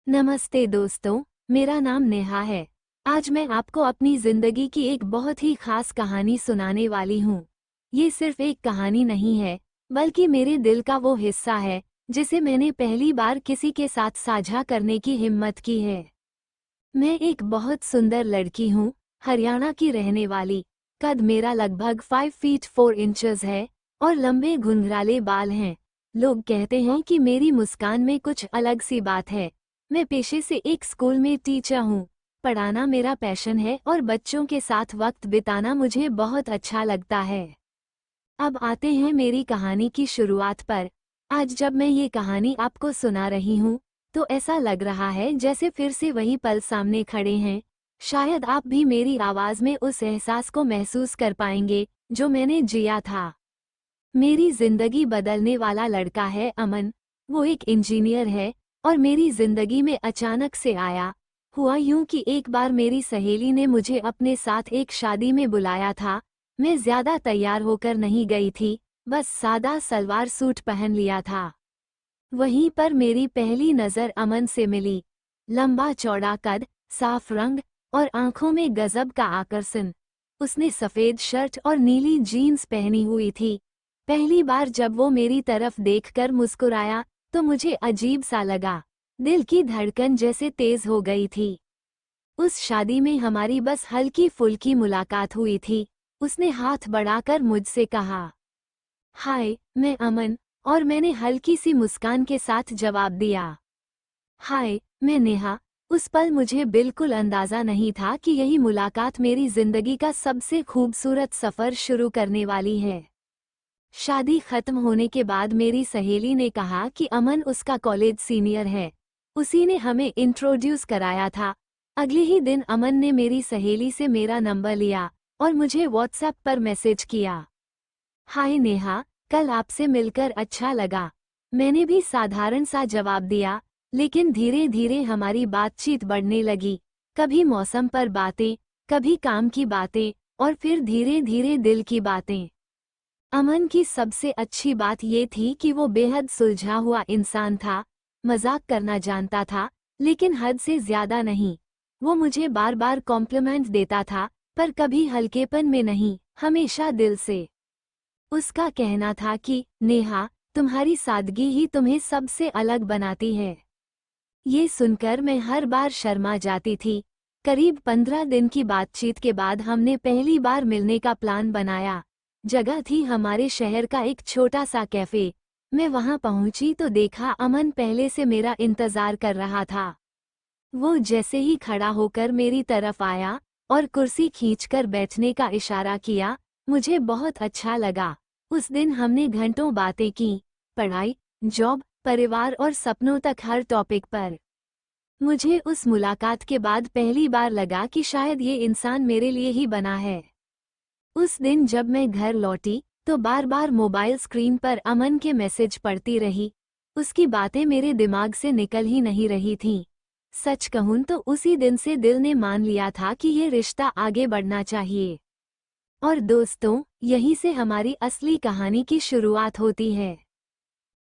नमस्ते दोस्तों, मेरा नाम नेहा है। आज मैं आपको अपनी जिंदगी की एक बहुत ही खास कहानी सुनाने वाली हूँ। ये सिर्फ एक कहानी नहीं है, बल्कि मेरे दिल का वो हिस्सा है जिसे मैंने पहली बार किसी के साथ साझा करने की हिम्मत की है। मैं एक बहुत सुंदर लड़की हूँ, हरियाणा की रहने वाली। कद मेरा लगभग 5 फीट 4 इंचेस है और लंबे घुंघराले बाल हैं। लोग कहते हैं कि मेरी मुस्कान में कुछ अलग सी बात है। मैं पेशे से एक स्कूल में टीचर हूँ। पढ़ाना मेरा पैशन है और बच्चों के साथ वक्त बिताना मुझे बहुत अच्छा लगता है। अब आते हैं मेरी कहानी की शुरुआत पर। आज जब मैं ये कहानी आपको सुना रही हूँ, तो ऐसा लग रहा है जैसे फिर से वही पल सामने खड़े हैं। शायद आप भी मेरी आवाज़ में उस एहसास को महसूस कर पाएंगे जो मैंने जिया था। मेरी जिंदगी बदलने वाला लड़का है अमन। वो एक इंजीनियर है और मेरी जिंदगी में अचानक से आया। हुआ यूं कि एक बार मेरी सहेली ने मुझे अपने साथ एक शादी में बुलाया था। मैं ज्यादा तैयार होकर नहीं गई थी, बस सादा सलवार सूट पहन लिया था। वहीं पर मेरी पहली नज़र अमन से मिली। लंबा चौड़ा कद, साफ रंग और आंखों में गजब का आकर्षण। उसने सफ़ेद शर्ट और नीली जीन्स पहनी हुई थी। पहली बार जब वो मेरी तरफ देखकर मुस्कुराया, तो मुझे अजीब सा लगा। दिल की धड़कन जैसे तेज हो गई थी। उस शादी में हमारी बस हल्की फुल्की मुलाकात हुई थी। उसने हाथ बढ़ाकर मुझसे कहा, हाय, मैं अमन। और मैंने हल्की सी मुस्कान के साथ जवाब दिया, हाय, मैं नेहा। उस पल मुझे बिल्कुल अंदाजा नहीं था कि यही मुलाकात मेरी जिंदगी का सबसे खूबसूरत सफ़र शुरू करने वाली है। शादी खत्म होने के बाद मेरी सहेली ने कहा कि अमन उसका कॉलेज सीनियर है। उसी ने हमें इंट्रोड्यूस कराया था। अगले ही दिन अमन ने मेरी सहेली से मेरा नंबर लिया और मुझे व्हाट्सएप पर मैसेज किया, हाय नेहा, कल आपसे मिलकर अच्छा लगा। मैंने भी साधारण सा जवाब दिया, लेकिन धीरे धीरे हमारी बातचीत बढ़ने लगी। कभी मौसम पर बातें, कभी काम की बातें और फिर धीरे धीरे दिल की बातें। अमन की सबसे अच्छी बात ये थी कि वो बेहद सुलझा हुआ इंसान था। मजाक करना जानता था, लेकिन हद से ज्यादा नहीं। वो मुझे बार बार कॉम्प्लीमेंट देता था, पर कभी हल्केपन में नहीं, हमेशा दिल से। उसका कहना था कि नेहा, तुम्हारी सादगी ही तुम्हें सबसे अलग बनाती है। ये सुनकर मैं हर बार शर्मा जाती थी। करीब 15 दिन की बातचीत के बाद हमने पहली बार मिलने का प्लान बनाया। जगह थी हमारे शहर का एक छोटा सा कैफे। मैं वहां पहुंची तो देखा अमन पहले से मेरा इंतजार कर रहा था। वो जैसे ही खड़ा होकर मेरी तरफ आया और कुर्सी खींचकर बैठने का इशारा किया, मुझे बहुत अच्छा लगा। उस दिन हमने घंटों बातें की, पढ़ाई, जॉब, परिवार और सपनों तक हर टॉपिक पर। मुझे उस मुलाकात के बाद पहली बार लगा कि शायद ये इंसान मेरे लिए ही बना है। उस दिन जब मैं घर लौटी, तो बार बार मोबाइल स्क्रीन पर अमन के मैसेज पढ़ती रही। उसकी बातें मेरे दिमाग से निकल ही नहीं रही थीं। सच कहूं तो उसी दिन से दिल ने मान लिया था कि ये रिश्ता आगे बढ़ना चाहिए। और दोस्तों, यहीं से हमारी असली कहानी की शुरुआत होती है।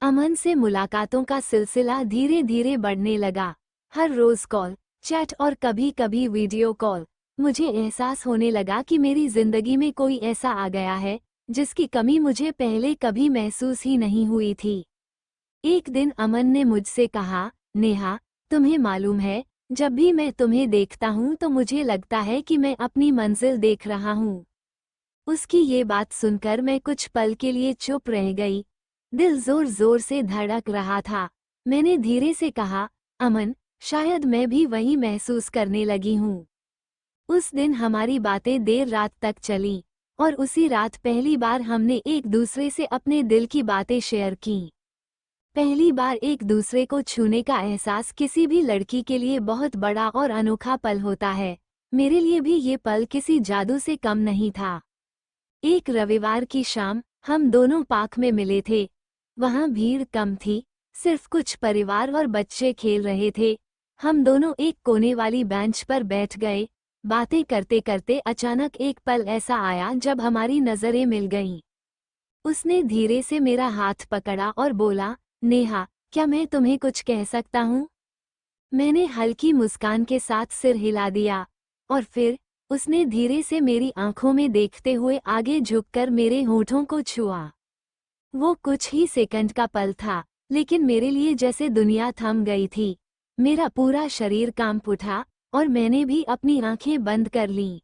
अमन से मुलाकातों का सिलसिला धीरे धीरे बढ़ने लगा। हर रोज कॉल, चैट और कभी कभी वीडियो कॉल। मुझे एहसास होने लगा कि मेरी जिंदगी में कोई ऐसा आ गया है जिसकी कमी मुझे पहले कभी महसूस ही नहीं हुई थी। एक दिन अमन ने मुझसे कहा, नेहा, तुम्हें मालूम है, जब भी मैं तुम्हें देखता हूँ तो मुझे लगता है कि मैं अपनी मंजिल देख रहा हूँ। उसकी ये बात सुनकर मैं कुछ पल के लिए चुप रह गई। दिल जोर जोर से धड़क रहा था। मैंने धीरे से कहा, अमन, शायद मैं भी वही महसूस करने लगी हूँ। उस दिन हमारी बातें देर रात तक चलीं और उसी रात पहली बार हमने एक दूसरे से अपने दिल की बातें शेयर की। पहली बार एक दूसरे को छूने का एहसास किसी भी लड़की के लिए बहुत बड़ा और अनोखा पल होता है। मेरे लिए भी ये पल किसी जादू से कम नहीं था। एक रविवार की शाम हम दोनों पार्क में मिले थे। वहाँ भीड़ कम थी, सिर्फ कुछ परिवार और बच्चे खेल रहे थे। हम दोनों एक कोने वाली बेंच पर बैठ गए। बातें करते करते अचानक एक पल ऐसा आया जब हमारी नज़रें मिल गईं। उसने धीरे से मेरा हाथ पकड़ा और बोला, नेहा, क्या मैं तुम्हें कुछ कह सकता हूँ? मैंने हल्की मुस्कान के साथ सिर हिला दिया और फिर उसने धीरे से मेरी आंखों में देखते हुए आगे झुककर मेरे होठों को छुआ। वो कुछ ही सेकंड का पल था, लेकिन मेरे लिए जैसे दुनिया थम गई थी। मेरा पूरा शरीर कांप उठा और मैंने भी अपनी आंखें बंद कर लीं।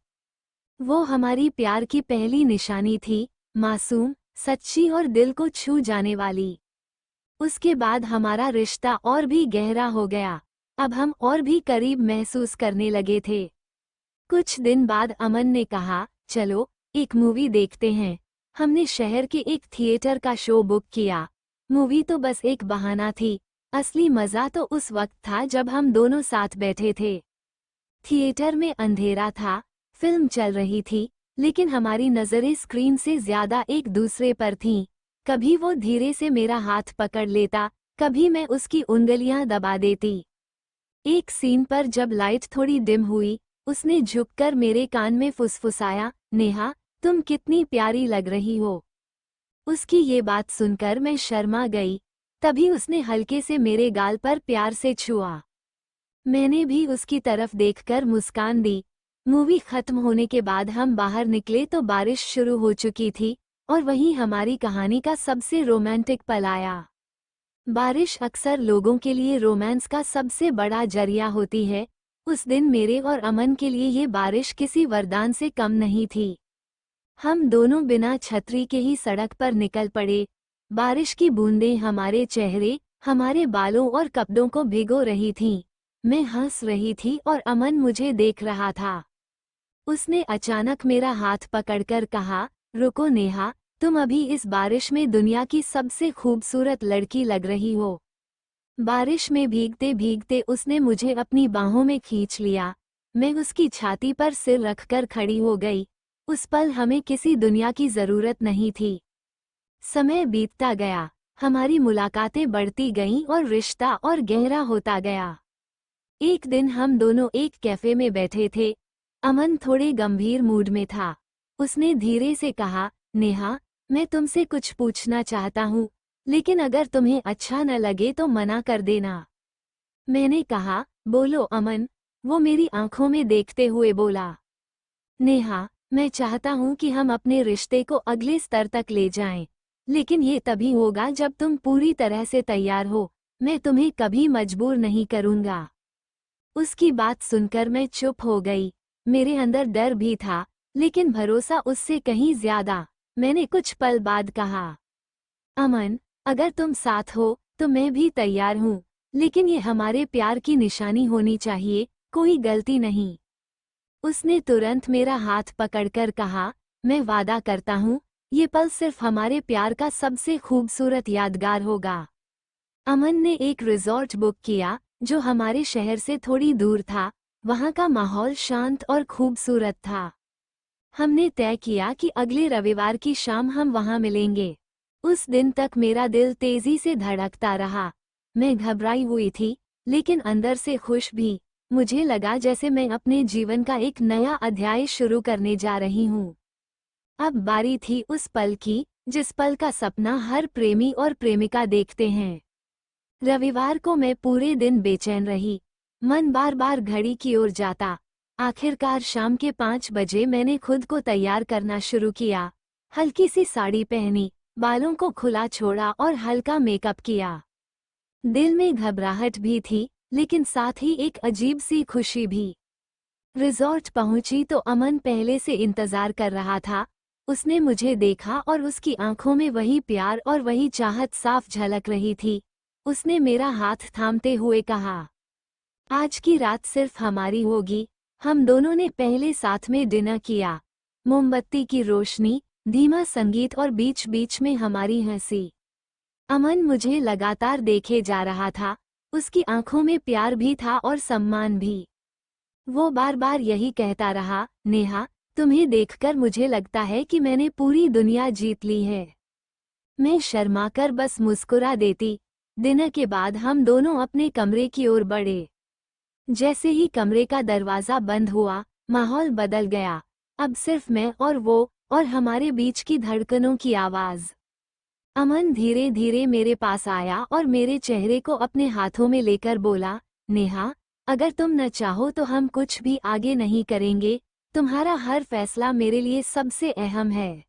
वो हमारी प्यार की पहली निशानी थी, मासूम, सच्ची और दिल को छू जाने वाली। उसके बाद हमारा रिश्ता और भी गहरा हो गया। अब हम और भी करीब महसूस करने लगे थे। कुछ दिन बाद अमन ने कहा, चलो एक मूवी देखते हैं। हमने शहर के एक थिएटर का शो बुक किया। मूवी तो बस एक बहाना थी, असली मजा तो उस वक्त था जब हम दोनों साथ बैठे थे। थिएटर में अंधेरा था, फिल्म चल रही थी, लेकिन हमारी नजरें स्क्रीन से ज्यादा एक दूसरे पर थीं। कभी वो धीरे से मेरा हाथ पकड़ लेता, कभी मैं उसकी उंगलियां दबा देती। एक सीन पर जब लाइट थोड़ी डिम हुई, उसने झुककर मेरे कान में फुसफुसाया, नेहा, तुम कितनी प्यारी लग रही हो। उसकी ये बात सुनकर मैं शर्मा गई। तभी उसने हल्के से मेरे गाल पर प्यार से छुआ। मैंने भी उसकी तरफ देखकर मुस्कान दी। मूवी खत्म होने के बाद हम बाहर निकले तो बारिश शुरू हो चुकी थी और वहीं हमारी कहानी का सबसे रोमांटिक पल आया। बारिश अक्सर लोगों के लिए रोमांस का सबसे बड़ा जरिया होती है। उस दिन मेरे और अमन के लिए ये बारिश किसी वरदान से कम नहीं थी। हम दोनों बिना छतरी के ही सड़क पर निकल पड़े। बारिश की बूंदें हमारे चेहरे, हमारे बालों और कपड़ों को भिगो रही थीं। मैं हंस रही थी और अमन मुझे देख रहा था। उसने अचानक मेरा हाथ पकड़कर कहा, रुको नेहा, तुम अभी इस बारिश में दुनिया की सबसे खूबसूरत लड़की लग रही हो। बारिश में भीगते भीगते उसने मुझे अपनी बाहों में खींच लिया। मैं उसकी छाती पर सिर रखकर खड़ी हो गई। उस पल हमें किसी दुनिया की जरूरत नहीं थी। समय बीतता गया, हमारी मुलाकातें बढ़ती गईं और रिश्ता और गहरा होता गया। एक दिन हम दोनों एक कैफे में बैठे थे। अमन थोड़े गंभीर मूड में था। उसने धीरे से कहा, नेहा, मैं तुमसे कुछ पूछना चाहता हूँ, लेकिन अगर तुम्हें अच्छा न लगे तो मना कर देना। मैंने कहा, बोलो अमन। वो मेरी आंखों में देखते हुए बोला, नेहा, मैं चाहता हूँ कि हम अपने रिश्ते को अगले स्तर तक ले जाएं, लेकिन ये तभी होगा जब तुम पूरी तरह से तैयार हो। मैं तुम्हें कभी मजबूर नहीं करूँगा। उसकी बात सुनकर मैं चुप हो गई। मेरे अंदर डर भी था, लेकिन भरोसा उससे कहीं ज्यादा। मैंने कुछ पल बाद कहा, अमन, अगर तुम साथ हो तो मैं भी तैयार हूँ, लेकिन ये हमारे प्यार की निशानी होनी चाहिए, कोई गलती नहीं। उसने तुरंत मेरा हाथ पकड़कर कहा, मैं वादा करता हूँ, ये पल सिर्फ हमारे प्यार का सबसे खूबसूरत यादगार होगा। अमन ने एक रिजॉर्ट बुक किया, जो हमारे शहर से थोड़ी दूर था। वहाँ का माहौल शांत और खूबसूरत था। हमने तय किया कि अगले रविवार की शाम हम वहाँ मिलेंगे। उस दिन तक मेरा दिल तेजी से धड़कता रहा। मैं घबराई हुई थी, लेकिन अंदर से खुश भी। मुझे लगा जैसे मैं अपने जीवन का एक नया अध्याय शुरू करने जा रही हूँ। अब बारी थी उस पल की, जिस पल का सपना हर प्रेमी और प्रेमिका देखते हैं। रविवार को मैं पूरे दिन बेचैन रही। मन बार बार घड़ी की ओर जाता। आखिरकार शाम के 5 बजे मैंने खुद को तैयार करना शुरू किया। हल्की सी साड़ी पहनी, बालों को खुला छोड़ा और हल्का मेकअप किया। दिल में घबराहट भी थी, लेकिन साथ ही एक अजीब सी खुशी भी। रिजॉर्ट पहुंची तो अमन पहले से इंतजार कर रहा था। उसने मुझे देखा और उसकी आंखों में वही प्यार और वही चाहत साफ झलक रही थी। उसने मेरा हाथ थामते हुए कहा, आज की रात सिर्फ हमारी होगी। हम दोनों ने पहले साथ में डिनर किया। मोमबत्ती की रोशनी, धीमा संगीत और बीच बीच में हमारी हंसी। अमन मुझे लगातार देखे जा रहा था। उसकी आंखों में प्यार भी था और सम्मान भी। वो बार बार यही कहता रहा, नेहा, तुम्हें देखकर मुझे लगता है कि मैंने पूरी दुनिया जीत ली है। मैं शर्माकर बस मुस्कुरा देती। डिनर के बाद हम दोनों अपने कमरे की ओर बढ़े। जैसे ही कमरे का दरवाजा बंद हुआ, माहौल बदल गया। अब सिर्फ मैं और वो, और हमारे बीच की धड़कनों की आवाज। अमन धीरे धीरे मेरे पास आया और मेरे चेहरे को अपने हाथों में लेकर बोला, नेहा, अगर तुम न चाहो तो हम कुछ भी आगे नहीं करेंगे, तुम्हारा हर फैसला मेरे लिए सबसे अहम है।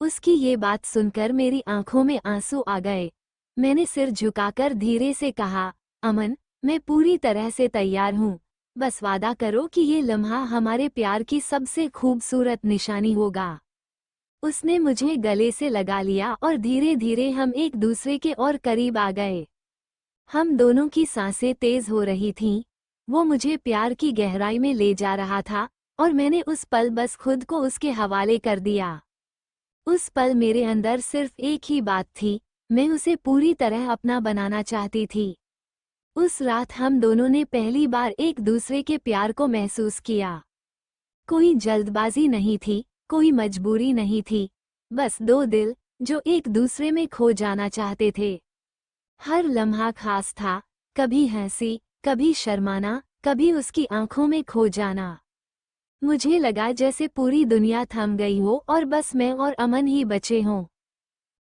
उसकी ये बात सुनकर मेरी आंखों में आंसू आ गए। मैंने सिर झुकाकर धीरे से कहा, अमन, मैं पूरी तरह से तैयार हूँ। बस वादा करो कि ये लम्हा हमारे प्यार की सबसे खूबसूरत निशानी होगा। उसने मुझे गले से लगा लिया और धीरे धीरे हम एक दूसरे के और करीब आ गए। हम दोनों की सांसें तेज हो रही थीं। वो मुझे प्यार की गहराई में ले जा रहा था और मैंने उस पल बस खुद को उसके हवाले कर दिया। उस पल मेरे अंदर सिर्फ एक ही बात थी, मैं उसे पूरी तरह अपना बनाना चाहती थी। उस रात हम दोनों ने पहली बार एक दूसरे के प्यार को महसूस किया। कोई जल्दबाजी नहीं थी, कोई मजबूरी नहीं थी, बस दो दिल जो एक दूसरे में खो जाना चाहते थे। हर लम्हा खास था, कभी हंसी, कभी शर्माना, कभी उसकी आंखों में खो जाना। मुझे लगा जैसे पूरी दुनिया थम गई हो और बस मैं और अमन ही बचे हों।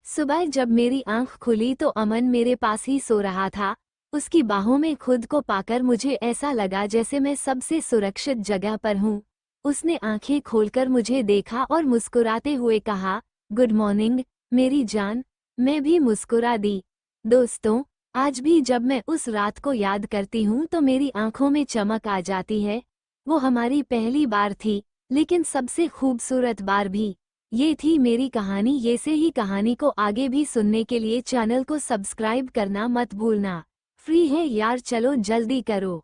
सुबह जब मेरी आंख खुली तो अमन मेरे पास ही सो रहा था। उसकी बाहों में खुद को पाकर मुझे ऐसा लगा जैसे मैं सबसे सुरक्षित जगह पर हूँ। उसने आंखें खोलकर मुझे देखा और मुस्कुराते हुए कहा, गुड मॉर्निंग मेरी जान। मैं भी मुस्कुरा दी। दोस्तों, आज भी जब मैं उस रात को याद करती हूँ तो मेरी आंखों में चमक आ जाती है। वो हमारी पहली बार थी, लेकिन सबसे खूबसूरत बार भी। ये थी मेरी कहानी। ये से ही कहानी को आगे भी सुनने के लिए चैनल को सब्सक्राइब करना मत भूलना। फ्री है यार, चलो जल्दी करो।